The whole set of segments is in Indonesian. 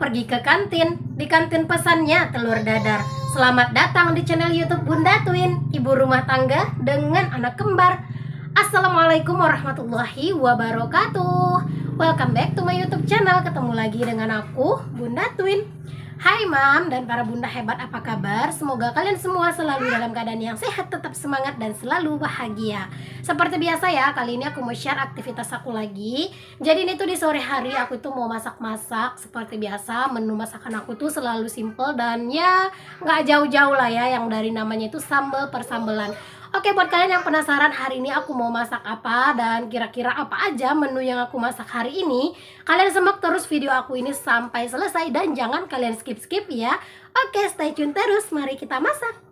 pergi ke kantin. Di kantin pesannya telur dadar. Selamat datang di channel YouTube Bunda Twin, ibu rumah tangga dengan anak kembar. Assalamualaikum warahmatullahi wabarakatuh. Welcome back to my YouTube channel. Ketemu lagi dengan aku, Bunda Twin. Hai Mam dan para bunda hebat, apa kabar? Semoga kalian semua selalu dalam keadaan yang sehat, tetap semangat dan selalu bahagia. Seperti biasa ya, kali ini aku mau share aktivitas aku lagi. Jadi ini tuh di sore hari aku tuh mau masak-masak. Seperti biasa, menu masakan aku tuh selalu simple dan ya nggak jauh-jauh lah ya, yang dari namanya itu sambal persambelan. Oke, buat kalian yang penasaran hari ini aku mau masak apa dan kira-kira apa aja menu yang aku masak hari ini, kalian simak terus video aku ini sampai selesai dan jangan kalian skip-skip ya. Oke, stay tune terus, mari kita masak.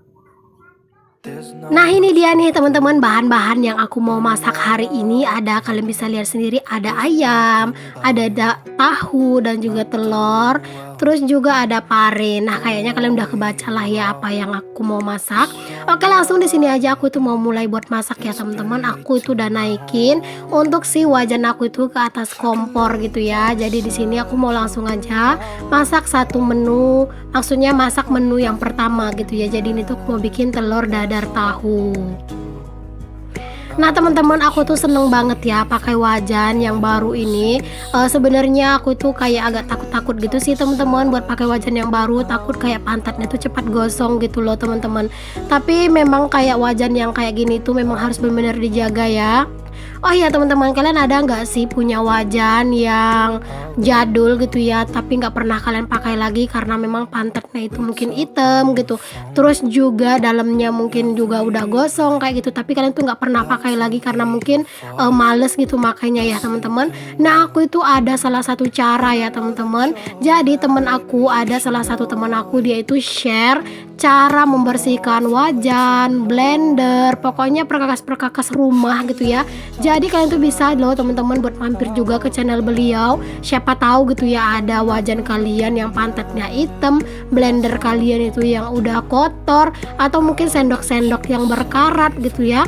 Nah ini dia nih teman-teman, bahan-bahan yang aku mau masak hari ini ada, kalian bisa lihat sendiri, ada ayam, ada tahu dan juga telur, terus juga ada pare. Nah kayaknya kalian udah kebaca lah ya apa yang aku mau masak. Oke, langsung di sini aja aku tuh mau mulai buat masak ya teman-teman. Aku itu udah naikin untuk si wajan aku itu ke atas kompor gitu ya. Jadi di sini aku mau langsung aja masak satu menu, maksudnya masak menu yang pertama gitu ya. Jadi ini tuh aku mau bikin telur dadar tahu. Nah teman-teman, aku tuh seneng banget ya pakai wajan yang baru ini. Sebenarnya aku tuh kayak agak takut-takut gitu sih teman-teman buat pakai wajan yang baru, takut kayak pantatnya tuh cepat gosong gitu loh teman-teman. Tapi memang kayak wajan yang kayak gini tuh memang harus benar-benar dijaga ya. Oh iya teman-teman, kalian ada nggak sih punya wajan yang jadul gitu ya, tapi nggak pernah kalian pakai lagi karena memang pantatnya itu mungkin hitam gitu, terus juga dalamnya mungkin juga udah gosong kayak gitu, tapi kalian tuh nggak pernah pakai lagi karena mungkin males gitu makanya ya teman-teman. Nah aku itu ada salah satu cara ya teman-teman. Jadi salah satu teman aku dia itu share cara membersihkan wajan, blender, pokoknya perkakas-perkakas rumah gitu ya. Jadi kalian tuh bisa loh teman-teman buat mampir juga ke channel beliau. Siapa tahu gitu ya ada wajan kalian yang pantatnya hitam, blender kalian itu yang udah kotor, atau mungkin sendok-sendok yang berkarat gitu ya.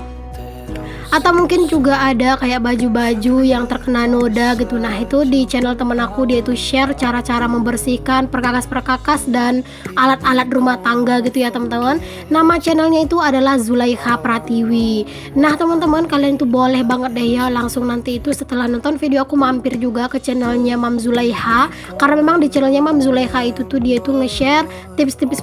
Atau mungkin juga ada kayak baju-baju yang terkena noda gitu. Nah itu di channel temen aku, dia itu share cara-cara membersihkan perkakas-perkakas dan alat-alat rumah tangga gitu ya teman-teman. Nama channelnya itu adalah Zulaikha Pratiwi. Nah teman-teman, kalian tuh boleh banget deh ya langsung nanti itu setelah nonton video aku mampir juga ke channelnya Mam Zulaikha. Karena memang di channelnya Mam Zulaikha itu tuh dia itu nge-share tips-tips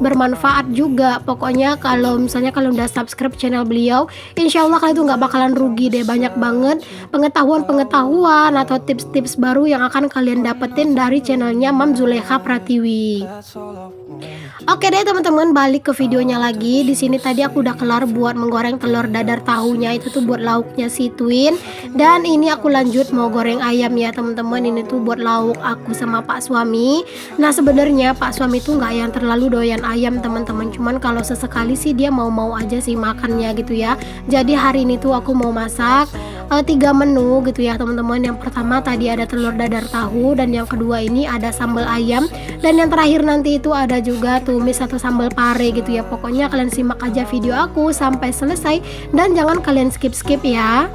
bermanfaat juga. Pokoknya kalau misalnya kalian udah subscribe channel beliau, insya Allah kalian tuh nggak bakalan rugi deh. Banyak banget pengetahuan atau tips-tips baru yang akan kalian dapetin dari channelnya Mam Zulaikha Pratiwi. Oke deh teman-teman, balik ke videonya lagi. Di sini tadi aku udah kelar buat menggoreng telur dadar tahunya, itu tuh buat lauknya si Twin. Dan ini aku lanjut mau goreng ayam ya teman-teman. Ini tuh buat lauk aku sama Pak suami. Nah sebenarnya Pak suami tuh nggak yang terlalu doyan ayam teman-teman, cuman kalau sesekali sih dia mau-mau aja sih makannya gitu ya. Jadi hari ini tuh aku mau masak 3 menu gitu ya teman-teman. Yang pertama tadi ada telur dadar tahu, dan yang kedua ini ada sambal ayam, dan yang terakhir nanti itu ada juga tumis atau sambal pare gitu ya. Pokoknya kalian simak aja video aku sampai selesai dan jangan kalian skip-skip ya.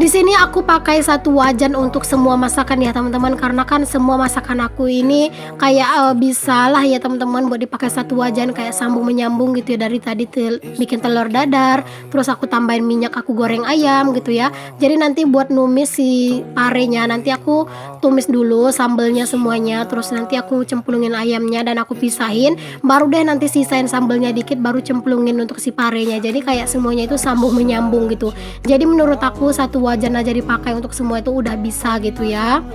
Di sini aku pakai satu wajan untuk semua masakan ya teman-teman, karena kan semua masakan aku ini kayak bisa lah ya teman-teman buat dipakai satu wajan, kayak sambung menyambung gitu ya. Dari tadi bikin telur dadar, terus aku tambahin minyak, aku goreng ayam gitu ya. Jadi nanti buat numis si parenya, nanti aku tumis dulu sambelnya semuanya, terus nanti aku cemplungin ayamnya dan aku pisahin, baru deh nanti sisain sambelnya dikit baru cemplungin untuk si parenya. Jadi kayak semuanya itu sambung menyambung gitu. Jadi menurut aku satu wajan aja dipakai untuk semua itu udah bisa gitu ya.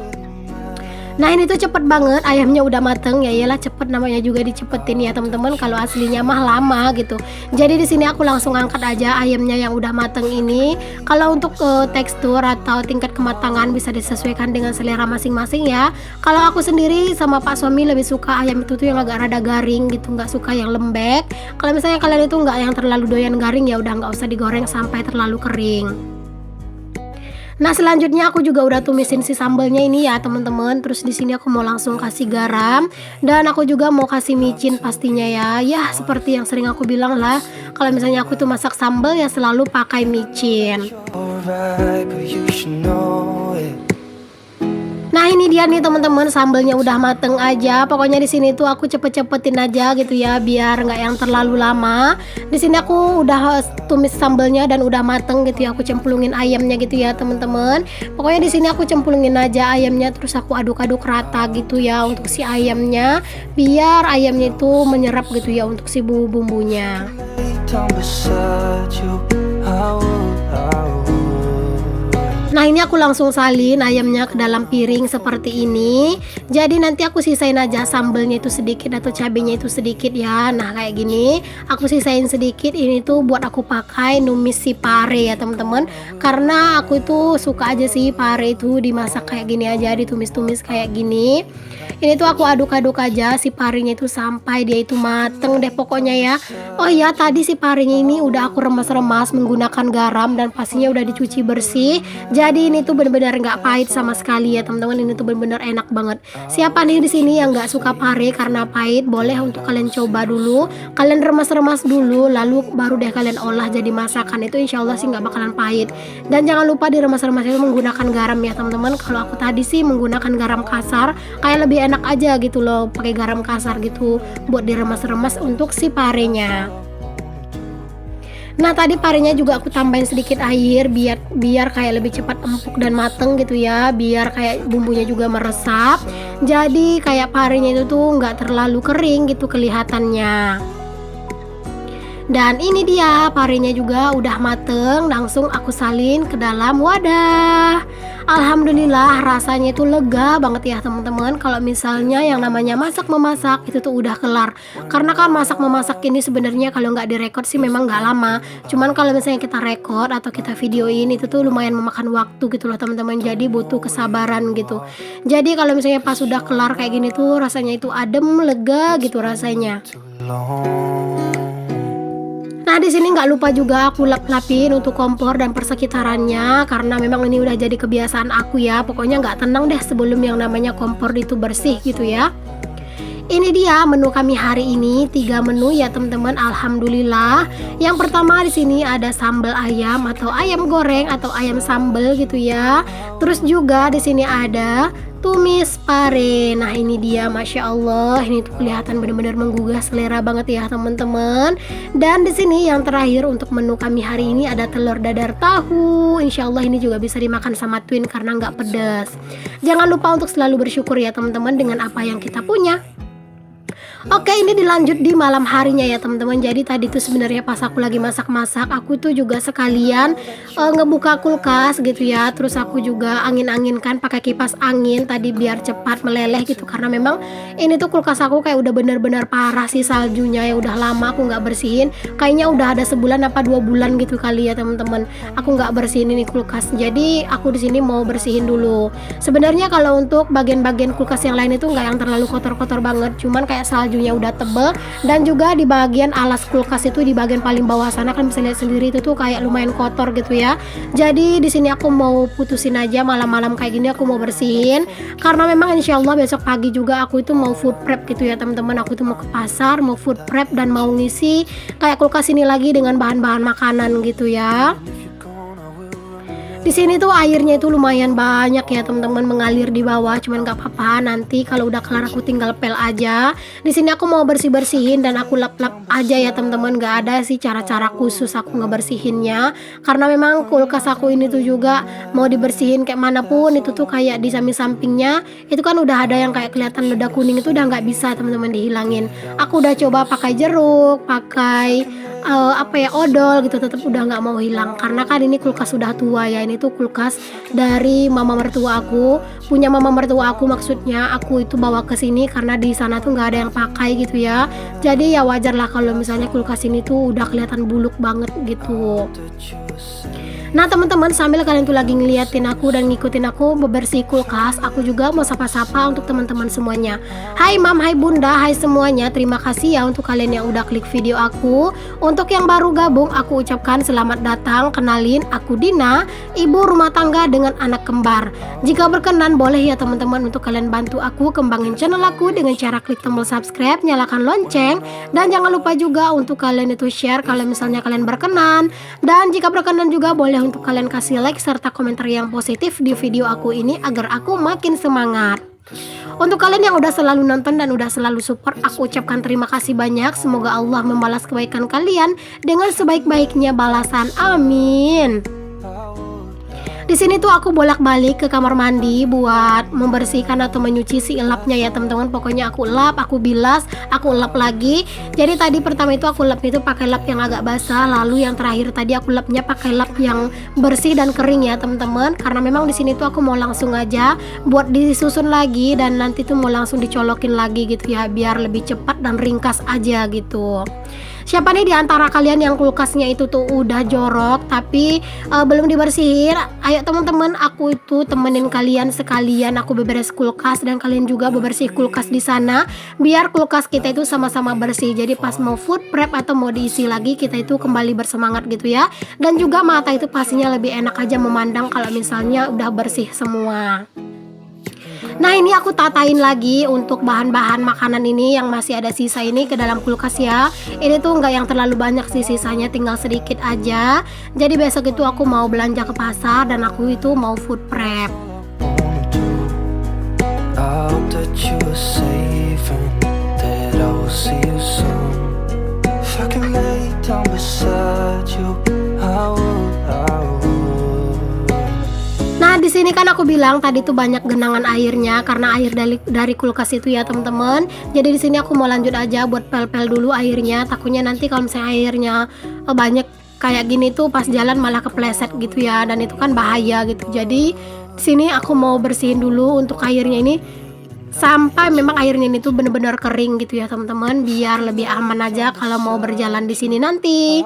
Nah ini tuh cepet banget, ayamnya udah mateng ya, iyalah cepet, namanya juga dicepetin ya teman-teman. Kalau aslinya mah lama gitu. Jadi di sini aku langsung angkat aja ayamnya yang udah mateng ini. Kalau untuk tekstur atau tingkat kematangan bisa disesuaikan dengan selera masing-masing ya. Kalau aku sendiri sama Pak suami lebih suka ayam itu tuh yang agak rada garing gitu, nggak suka yang lembek. Kalau misalnya kalian itu nggak yang terlalu doyan garing, ya udah nggak usah digoreng sampai terlalu kering. Nah, selanjutnya aku juga udah tumisin si sambelnya ini ya teman-teman. Terus di sini aku mau langsung kasih garam dan aku juga mau kasih micin pastinya ya. Ya, seperti yang sering aku bilang lah, kalau misalnya aku tuh masak sambel ya selalu pakai micin. Nah, ini dia nih teman-teman, sambelnya udah mateng aja. Pokoknya di sini tuh aku cepet-cepetin aja gitu ya biar nggak yang terlalu lama. Di sini aku udah tumis sambelnya dan udah mateng gitu ya. Aku cemplungin ayamnya gitu ya teman-teman. Pokoknya di sini aku cemplungin aja ayamnya, terus aku aduk-aduk rata gitu ya untuk si ayamnya, biar ayamnya itu menyerap gitu ya untuk si bumbu-bumbunya. Nah, ini aku langsung salin ayamnya ke dalam piring seperti ini. Jadi nanti aku sisain aja sambelnya itu sedikit atau cabenya itu sedikit ya. Nah, kayak gini aku sisain sedikit. Ini tuh buat aku pakai numis si pare ya teman-teman. Karena aku itu suka aja sih pare itu dimasak kayak gini aja, ditumis-tumis kayak gini. Ini tuh aku aduk-aduk aja si parenya itu sampai dia itu mateng deh pokoknya ya. Oh iya, tadi si parenya ini udah aku remas-remas menggunakan garam dan pastinya udah dicuci bersih. Jadi ini tuh bener-bener nggak pahit sama sekali ya teman-teman. Ini tuh bener-bener enak banget. Siapa nih di sini yang nggak suka pare karena pahit, boleh untuk kalian coba dulu. Kalian remas-remas dulu, lalu baru deh kalian olah jadi masakan. Itu insya Allah sih nggak bakalan pahit. Dan jangan lupa diremas-remas itu menggunakan garam ya teman-teman. Kalau aku tadi sih menggunakan garam kasar, kayak lebih enak aja gitu loh pakai garam kasar gitu buat diremas-remas untuk si parenya. Nah, tadi parenya juga aku tambahin sedikit air biar kayak lebih cepat empuk dan mateng gitu ya, biar kayak bumbunya juga meresap. Jadi kayak parenya itu tuh nggak terlalu kering gitu kelihatannya. Dan ini dia parenya juga udah mateng, langsung aku salin ke dalam wadah. Alhamdulillah rasanya itu lega banget ya teman-teman. Kalau misalnya yang namanya masak memasak itu tuh udah kelar. Karena kan masak memasak ini sebenarnya kalau nggak direkod sih memang nggak lama. Cuman kalau misalnya kita rekod atau kita videoin itu tuh lumayan memakan waktu gitu loh teman-teman. Jadi butuh kesabaran gitu. Jadi kalau misalnya pas sudah kelar kayak gini tuh rasanya itu adem, lega gitu rasanya. Nah, di sini nggak lupa juga aku lap-lapin untuk kompor dan persekitarannya karena memang ini udah jadi kebiasaan aku ya. Pokoknya nggak tenang deh sebelum yang namanya kompor itu bersih gitu ya. Ini dia menu kami hari ini, 3 menu ya teman-teman. Alhamdulillah. Yang pertama di sini ada sambal ayam atau ayam goreng atau ayam sambal gitu ya. Terus juga di sini ada tumis pare. Nah, ini dia, masya Allah, ini tuh kelihatan benar-benar menggugah selera banget ya teman-teman. Dan di sini yang terakhir untuk menu kami hari ini ada telur dadar tahu. Insya Allah ini juga bisa dimakan sama twin karena nggak pedas. Jangan lupa untuk selalu bersyukur ya teman-teman dengan apa yang kita punya. Oke, ini dilanjut di malam harinya ya teman-teman. Jadi tadi tuh sebenarnya pas aku lagi masak-masak, aku tuh juga sekalian ngebuka kulkas gitu ya. Terus aku juga angin-anginkan pakai kipas angin tadi biar cepat meleleh gitu. Karena memang ini tuh kulkas aku kayak udah bener-bener parah sih saljunya ya. Udah lama aku nggak bersihin. Kayaknya udah ada sebulan apa 2 bulan gitu kali ya teman-teman. Aku nggak bersihin ini kulkas. Jadi aku di sini mau bersihin dulu. Sebenarnya kalau untuk bagian-bagian kulkas yang lain itu nggak yang terlalu kotor-kotor banget. Cuman kayak saljunya udah tebel dan juga di bagian alas kulkas itu di bagian paling bawah sana kan bisa lihat sendiri itu tuh kayak lumayan kotor gitu ya. Jadi di sini aku mau putusin aja malam-malam kayak gini aku mau bersihin karena memang insya Allah besok pagi juga aku itu mau food prep gitu ya teman-teman. Aku itu mau ke pasar, mau food prep dan mau ngisi kayak kulkas ini lagi dengan bahan-bahan makanan gitu ya. Di sini tuh airnya itu lumayan banyak ya teman-teman mengalir di bawah, cuman nggak apa-apa, nanti kalau udah kelar aku tinggal pel aja. Di sini aku mau bersih-bersihin dan aku lap-lap aja ya teman-teman, nggak ada sih cara-cara khusus aku ngebersihinnya karena memang kulkas aku ini tuh juga mau dibersihin kayak manapun itu tuh kayak di samping-sampingnya itu kan udah ada yang kayak kelihatan noda kuning itu udah nggak bisa teman-teman dihilangin. Aku udah coba pakai jeruk, pakai odol gitu, tetap udah nggak mau hilang karena kan ini kulkas sudah tua ya. Ini tuh kulkas dari mama mertua aku, punya mama mertua aku, maksudnya aku itu bawa ke sini karena di sana tuh nggak ada yang pakai gitu ya. Jadi ya wajar lah kalau misalnya kulkas ini tuh udah kelihatan buluk banget gitu. Nah teman-teman, sambil kalian tuh lagi ngeliatin aku dan ngikutin aku bebersih kulkas, aku juga mau sapa-sapa untuk teman-teman semuanya. Hai Mam, hai Bunda, hai semuanya. Terima kasih ya untuk kalian yang udah klik video aku. Untuk yang baru gabung, aku ucapkan selamat datang. Kenalin, aku Dina, ibu rumah tangga dengan anak kembar. Jika berkenan, boleh ya teman-teman untuk kalian bantu aku kembangin channel aku dengan cara klik tombol subscribe, nyalakan lonceng, dan jangan lupa juga untuk kalian itu share kalau misalnya kalian berkenan. Dan jika berkenan juga boleh untuk kalian kasih like serta komentar yang positif di video aku ini agar aku makin semangat. Untuk kalian yang udah selalu nonton dan udah selalu support, aku ucapkan terima kasih banyak. Semoga Allah membalas kebaikan kalian dengan sebaik-baiknya balasan. Amin. Di sini tuh aku bolak-balik ke kamar mandi buat membersihkan atau menyuci si elapnya ya teman-teman. Pokoknya aku lap, aku bilas, aku lap lagi. Jadi tadi pertama itu aku lapnya itu pakai lap yang agak basah, lalu yang terakhir tadi aku lapnya pakai lap yang bersih dan kering ya teman-teman. Karena memang di sini tuh aku mau langsung aja buat disusun lagi dan nanti tuh mau langsung dicolokin lagi gitu ya, biar lebih cepat dan ringkas aja gitu. Siapa nih di antara kalian yang kulkasnya itu tuh udah jorok tapi belum dibersihin? Ayo teman-teman, aku itu temenin kalian sekalian aku beberes kulkas dan kalian juga bebersih kulkas di sana biar kulkas kita itu sama-sama bersih. Jadi pas mau food prep atau mau diisi lagi, kita itu kembali bersemangat gitu ya. Dan juga mata itu pastinya lebih enak aja memandang kalau misalnya udah bersih semua. Nah ini aku tatain lagi untuk bahan-bahan makanan ini yang masih ada sisa ini ke dalam kulkas ya. Ini tuh nggak yang terlalu banyak sih sisanya, tinggal sedikit aja. Jadi besok itu aku mau belanja ke pasar dan aku itu mau food prep. Nah di sini kan aku bilang tadi tuh banyak genangan airnya karena air dari kulkas itu ya teman-teman. Jadi di sini aku mau lanjut aja buat pel-pel dulu airnya. Takutnya nanti kalau misalnya airnya banyak kayak gini tuh pas jalan malah kepleset gitu ya, dan itu kan bahaya gitu. Jadi di sini aku mau bersihin dulu untuk airnya ini sampai memang airnya ini tuh bener-bener kering gitu ya teman-teman, biar lebih aman aja kalau mau berjalan di sini nanti.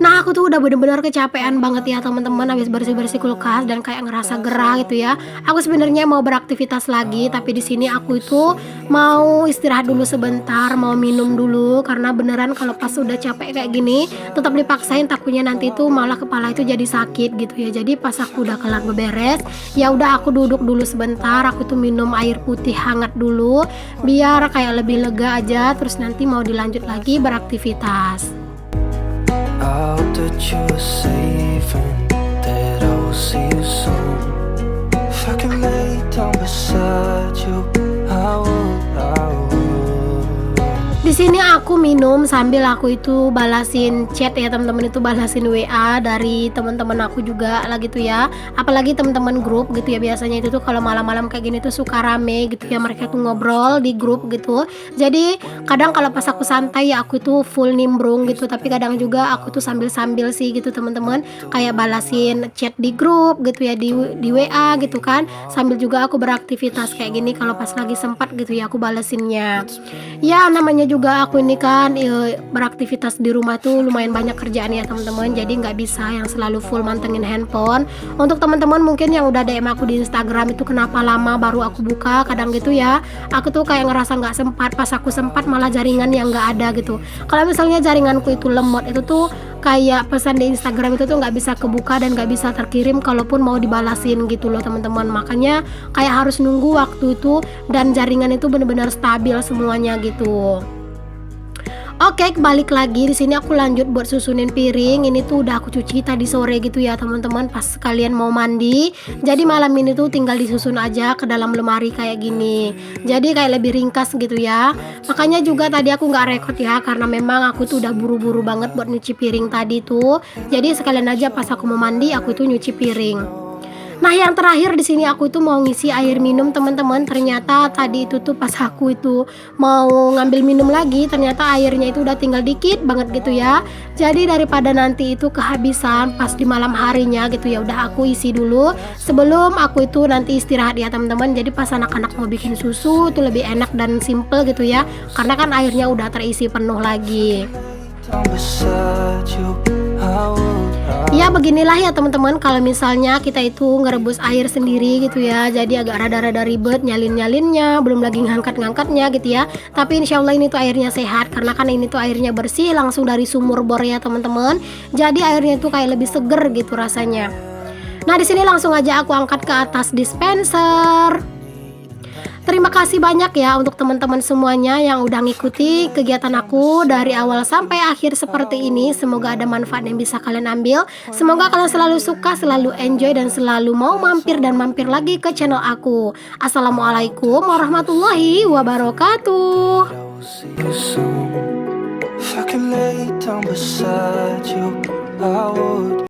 Nah aku tuh udah bener-bener kecapean banget ya teman-teman habis bersih-bersih kulkas dan kayak ngerasa gerah gitu ya. Aku sebenarnya mau beraktivitas lagi, tapi di sini aku itu mau istirahat dulu sebentar, mau minum dulu karena beneran kalau pas udah capek kayak gini tetap dipaksain takutnya nanti tuh malah kepala itu jadi sakit gitu ya. Jadi pas aku udah kelar beberes, ya udah aku duduk dulu sebentar, aku tuh minum air putih hangat dulu biar kayak lebih lega aja, terus nanti mau dilanjut lagi beraktivitas. I hope that you are safe and that I will see you soon. If I can lay down beside you, I would. Di sini aku minum sambil aku itu balasin chat ya teman-teman, itu balasin WA dari teman-teman aku juga lah gitu ya. Apalagi teman-teman grup gitu ya, biasanya itu tuh kalau malam-malam kayak gini tuh suka rame gitu ya, mereka tuh ngobrol di grup gitu. Jadi kadang kalau pas aku santai ya aku itu full nimbrung gitu, tapi kadang juga aku tuh sambil-sambil sih gitu teman-teman, kayak balasin chat di grup gitu ya, di WA gitu kan, sambil juga aku beraktivitas kayak gini kalau pas lagi sempat gitu ya aku balasinnya. Ya namanya juga aku ini kan beraktivitas di rumah tuh lumayan banyak kerjaan ya teman-teman, jadi nggak bisa yang selalu full mantengin handphone. Untuk teman-teman mungkin yang udah DM aku di Instagram itu kenapa lama baru aku buka, kadang gitu ya aku tuh kayak ngerasa nggak sempat, pas aku sempat malah jaringan yang nggak ada gitu. Kalau misalnya jaringanku itu lemot, itu tuh kayak pesan di Instagram itu tuh nggak bisa kebuka dan nggak bisa terkirim kalaupun mau dibalasin gitu loh teman-teman. Makanya kayak harus nunggu waktu itu dan jaringan itu benar-benar stabil semuanya gitu. Oke, balik lagi di sini aku lanjut buat susunin piring. Ini tuh udah aku cuci tadi sore gitu ya teman-teman, pas kalian mau mandi. Jadi malam ini tuh tinggal disusun aja ke dalam lemari kayak gini. Jadi kayak lebih ringkas gitu ya. Makanya juga tadi aku nggak rekod ya, karena memang aku tuh udah buru-buru banget buat nyuci piring tadi tuh. Jadi sekalian aja pas aku mau mandi aku tuh nyuci piring. Nah yang terakhir di sini aku itu mau ngisi air minum teman-teman. Ternyata tadi itu tuh pas aku itu mau ngambil minum lagi, ternyata airnya itu udah tinggal dikit banget gitu ya. Jadi daripada nanti itu kehabisan pas di malam harinya gitu ya, udah aku isi dulu sebelum aku itu nanti istirahat ya teman-teman. Jadi pas anak-anak mau bikin susu itu lebih enak dan simple gitu ya, karena kan airnya udah terisi penuh lagi. Ya beginilah ya teman-teman, kalau misalnya kita itu ngerebus air sendiri gitu ya, jadi agak rada-rada ribet nyalin-nyalinnya, belum lagi ngangkat-ngangkatnya gitu ya. Tapi insya Allah ini tuh airnya sehat, karena kan ini tuh airnya bersih langsung dari sumur bor ya teman-teman. Jadi airnya tuh kayak lebih seger gitu rasanya. Nah di sini langsung aja aku angkat ke atas dispenser. Terima kasih banyak ya untuk teman-teman semuanya yang udah ngikuti kegiatan aku dari awal sampai akhir seperti ini. Semoga ada manfaat yang bisa kalian ambil. Semoga kalian selalu suka, selalu enjoy, dan selalu mau mampir dan mampir lagi ke channel aku. Assalamualaikum warahmatullahi wabarakatuh. I will see you soon. If I can lay down beside you, I would.